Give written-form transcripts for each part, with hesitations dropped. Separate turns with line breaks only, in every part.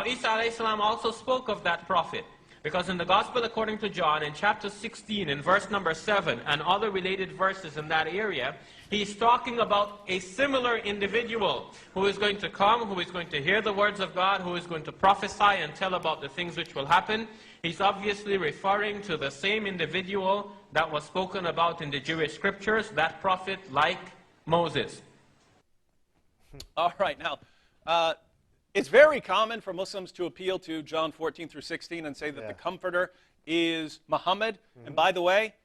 Now, Isa alayhi salam also spoke of that prophet, because in the Gospel according to John, in chapter 16, in verse number 7, and other related verses in that area, he's talking about a similar individual who is going to come, who is going to hear the words of God, who is going to prophesy and tell about the things which will happen. He's obviously referring to the same individual that was spoken about in the Jewish scriptures, that prophet like Moses.
All right, now, it's very common for Muslims to appeal to John 14 through 16 and say that the Comforter is Muhammad. And by the way,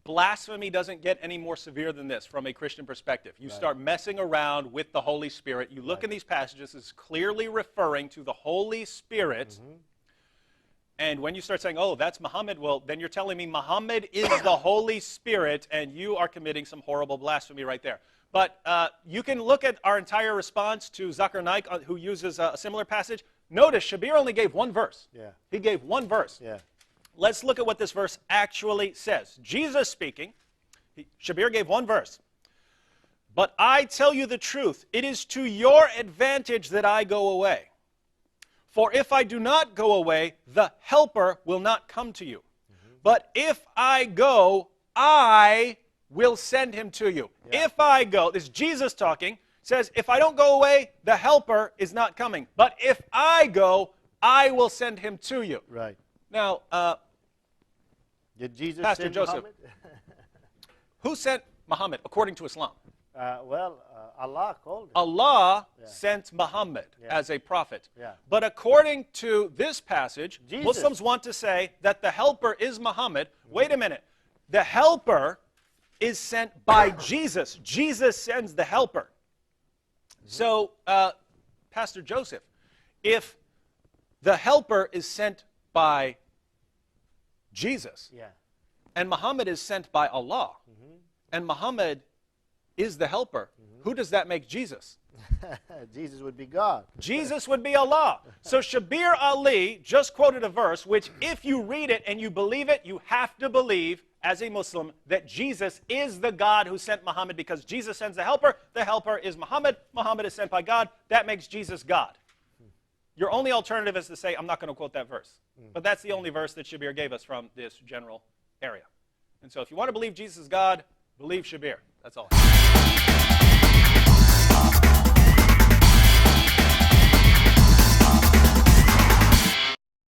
blasphemy doesn't get any more severe than this from a Christian perspective. You start messing around with the Holy Spirit. You look in these passages, it's clearly referring to the Holy Spirit. And when you start saying, oh, that's Muhammad, well, then you're telling me Muhammad is the Holy Spirit, and you are committing some horrible blasphemy right there. But you can look at our entire response to Zakir Naik, who uses a similar passage. Notice, Shabir only gave one verse. He gave one verse. Let's look at what this verse actually says. Jesus speaking, Shabir gave one verse. But I tell you the truth, it is to your advantage that I go away. For if I do not go away, the Helper will not come to you. But if I go, I will send him to you. If I go, this is Jesus talking, says, if I don't go away, the Helper is not coming. But if I go, I will send him to you.
Right.
Now,
did Jesus
Pastor
send
Joseph,
Muhammad?
who sent Muhammad according to Islam?
Allah called him.
Allah sent Muhammad as a prophet. But according to this passage, Muslims want to say that the Helper is Muhammad. Wait a minute. The Helper is sent by Jesus. Jesus sends the Helper. So, Pastor Joseph, if the Helper is sent by Jesus, and Muhammad is sent by Allah, and Muhammad is the Helper, who does that make Jesus?
Jesus would be God.
Jesus would be Allah. So Shabir Ally just quoted a verse which, if you read it and you believe it, you have to believe as a Muslim that Jesus is the God who sent Muhammad, because Jesus sends the Helper is Muhammad, Muhammad is sent by God, that makes Jesus God. Your only alternative is to say, I'm not going to quote that verse. But that's the only verse that Shabir gave us from this general area. And so if you want to believe Jesus is God, believe Shabir. That's all.